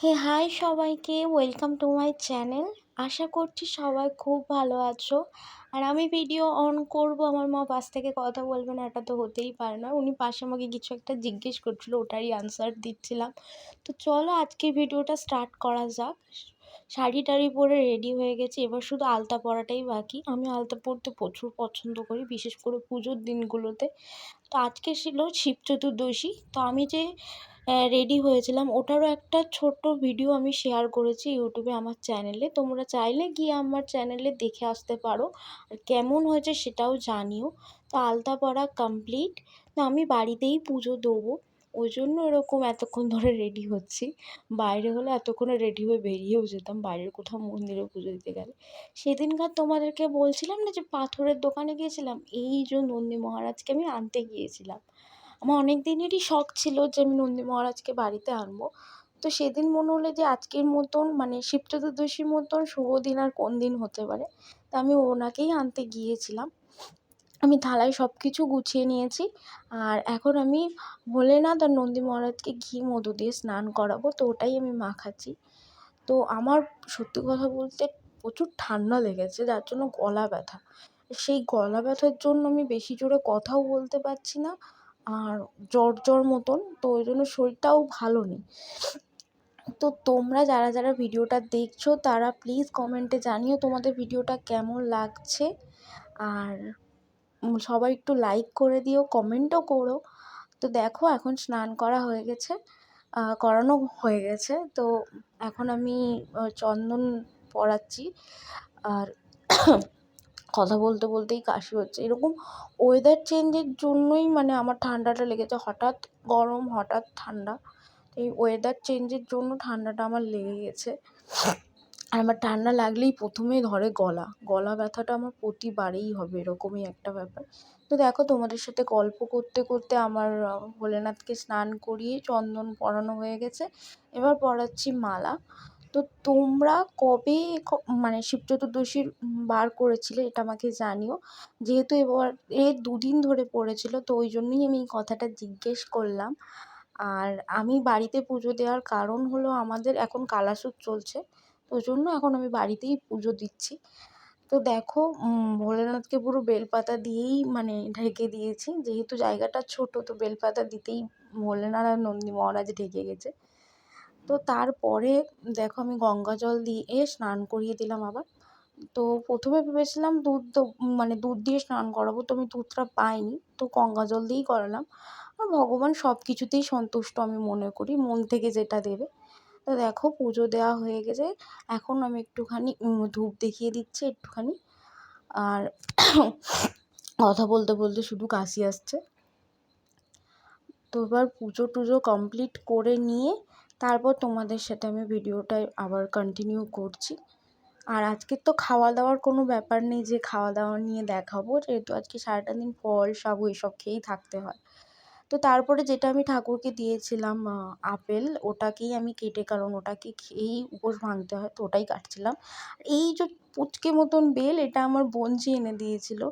হে high সবাইকে, welcome to my channel. আশা করছি সবাই খুব ভালো আছো। আর আমি ভিডিও অন করব, আমার মা পাশ থেকে কথা বলবে না, এটা তো হতেই পারে না। উনি পাশে আমাকে কিছু একটা জিজ্ঞেস করছিল, ওটারই আনসার দিচ্ছিলাম। তো চলো আজকে ভিডিওটা স্টার্ট করা যাক। শাড়ি টাড়ি পরে রেডি হয়ে গেছি, এবার শুধু আলতা পরাটাই বাকি। আমি আলতা পরতে প্রচুর পছন্দ করি, বিশেষ করে পুজোর দিনগুলোতে। তো আজকে ছিল শিব চতুর্দশী। তো আমি যে রেডি হয়েছিলাম, ওটারও একটা ছোট্ট ভিডিও আমি শেয়ার করেছি ইউটিউবে আমার চ্যানেলে। তোমরা চাইলে গিয়ে আমার চ্যানেলে দেখে আসতে পারো, আর কেমন হয়েছে সেটাও জানিও। তো আলতা পরা কমপ্লিট। তো আমি বাড়িতেই পুজো দেবো, ওই জন্য এরকম এতক্ষণ ধরে রেডি হচ্ছি। বাইরে হলে এতক্ষণে রেডি হয়ে বেরিয়েও যেতাম, বাইরের কোথাও মন্দিরে পুজো দিতে গেলে। সেদিনকার তোমাদেরকে বলছিলাম না যে পাথরের দোকানে গিয়েছিলাম, এই যে নন্দী মহারাজকে আমি আনতে গিয়েছিলাম। আমার অনেক দিনেরই শখ ছিল যে আমি নন্দী মহারাজকে বাড়িতে আনবো। তো সেদিন মনে হলো যে আজকের মতন, মানে শিব চতুর্দশীর মতন শুভ দিন আর কোন দিন হতে পারে। তা আমি ওনাকেই আনতে গিয়েছিলাম। আমি থালায় সব কিছু গুছিয়ে নিয়েছি। আর এখন আমি ভোলেনাথ আর নন্দী মহারাজকে ঘি মধু দিয়ে স্নান করাবো, তো ওটাই আমি মাখাচ্ছি। তো আমার সত্যি কথা বলতে প্রচুর ঠান্ডা লেগেছে, যার জন্য গলা ব্যথা। সেই গলা ব্যথার জন্য আমি বেশি জোরে কথাও বলতে পারছি না, আর জ্বর জ্বর মতন, তো ওই জন্য শরীরটাও ভালো নেই। তো তোমরা যারা যারা ভিডিওটা দেখছো তারা প্লিজ কমেন্টে জানিও তোমাদের ভিডিওটা কেমন লাগছে। আর সবাই একটু লাইক করে দিও, কমেন্টও করো। তো দেখো এখন স্নান করা হয়ে গেছে, করানো হয়ে গেছে। তো এখন আমি চন্দন পরাচ্ছি। আর কথা বলতে বলতেই কাশি হচ্ছে। এরকম ওয়েদার চেঞ্জের জন্যই মানে আমার ঠান্ডাটা লেগেছে, হঠাৎ গরম হঠাৎ ঠান্ডা। এই ওয়েদার চেঞ্জের জন্য ঠান্ডাটা আমার লেগে গেছে। আর আমার ঠান্ডা লাগলেই প্রথমেই ধরে গলা, গলা ব্যথাটা আমার প্রতিবারেই হবে, এরকমই একটা ব্যাপার। তো দেখো তোমাদের সাথে গল্প করতে করতে আমার ভোলেনাথকে স্নান করিয়ে চন্দন পরানো হয়ে গেছে। এবার পরাচ্ছি মালা। তো তোমরা কবে মানে শিব চতুর্দশীর বার করেছিলে এটা আমাকে জানিও। যেহেতু এবার দুদিন ধরে পড়েছিল, তো ওই জন্যই আমি এই কথাটা জিজ্ঞেস করলাম। আর আমি বাড়িতে পুজো দেওয়ার কারণ হলো আমাদের এখন কালাশুট চলছে, তো ওই জন্য এখন আমি বাড়িতেই পুজো দিচ্ছি। তো দেখো ভোলেনাথকে পুরো বেলপাতা দিয়েই মানে ঢেকে দিয়েছি, যেহেতু জায়গাটা ছোট, তো বেলপাতা দিতেই ভোলেনাথ আর নন্দী মহারাজ ঢেকে গেছে। তো তারপরে দেখো আমি গঙ্গা জল দিয়ে স্নান করিয়ে দিলাম আবার। তো প্রথমে ভেবেছিলাম মানে দুধ দিয়ে স্নান করাবো, তো আমি দুধটা পাইনি, তো গঙ্গা জল দিয়েই করালাম। আর ভগবান সব কিছুতেই সন্তুষ্ট আমি মনে করি, মন থেকে যেটা দেবে। তো দেখো পুজো দেওয়া হয়ে গেছে, এখন আমি একটুখানি ধূপ দেখিয়ে দিচ্ছি একটুখানি। আর কথা বলতে বলতে শুধু কাশি আসছে। তো এবার পুজো টুজো কমপ্লিট করে নিয়ে তারপর তোমাদের সাথে আমি ভিডিওটা আবার কন্টিনিউ করছি। আর আজকে তো খাওয়া দাওয়ার কোনো ব্যাপার নেই যে খাওয়া দাওয়া নিয়ে দেখাবো, যেহেতু আজকে সারাটা দিন ফল সাবু এসব খেয়েই থাকতে হয়। তো তারপরে যেটা আমি ঠাকুরকে দিয়েছিলাম আপেল, ওটাকেই আমি কেটে, কারণ ওটাকে খেয়েই উপোস ভাঙতে হয়, তো ওটাই কাটছিলাম। এই যে পুচকে মতন বেল, এটা আমার বোনঝি এনে দিয়েছিল।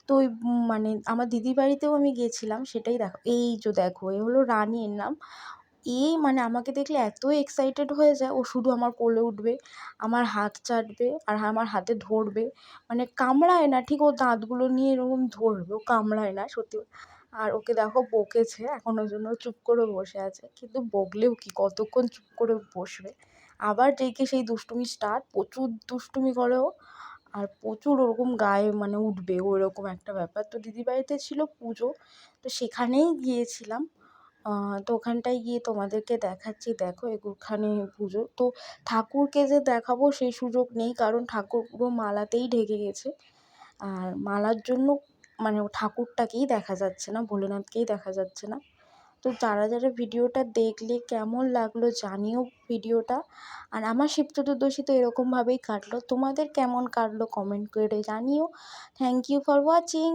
তো ওই মানে আমার দিদির বাড়িতেও আমি গেছিলাম, সেটাই দেখো, এই যে দেখো এ হলো রানী, এর নাম। মানে আমাকে দেখলে এত এক্সাইটেড হয়ে যায়, ও শুধু আমার কোলে উঠবে, আমার হাত চাটবে আর আমার হাতে ধরবে, মানে কামড়ায় না ঠিক, ও দাঁতগুলো নিয়ে এরকম ধরবে, ও কামড়ায় না সত্যি। আর ওকে দেখো বকেছে, এখন ওই জন্য চুপ করে বসে আছে, কিন্তু বকলেও কি কতক্ষণ চুপ করে বসবে। আবার যেইকে সেই দুষ্টুমি স্টার্ট, প্রচুর দুষ্টুমি করে ও, আর প্রচুর ওরকম গায়ে মানে উঠবে ওরকম একটা ব্যাপার। তো দিদির বাড়িতে ছিল পুজো, তো সেখানেই গিয়েছিলাম। তো ওখানটায় গিয়ে তোমাদেরকে দেখাচ্ছি, দেখো এখানে পুজো। তো ঠাকুরকে যে দেখাবো সেই সুযোগ নেই, কারণ ঠাকুর পুরো মালাতেই ঢেকে গেছে। আর মালার জন্য মানে ঠাকুরটাকেই দেখা যাচ্ছে না, ভোলেনাথকেই দেখা যাচ্ছে না। তো যারা যারা ভিডিওটা দেখলে কেমন লাগলো জানিও ভিডিওটা। আর আমার শিব চতুর্দশী তো এরকমভাবেই কাটলো, তোমাদের কেমন কাটলো কমেন্ট করে জানিও। Thank you for watching.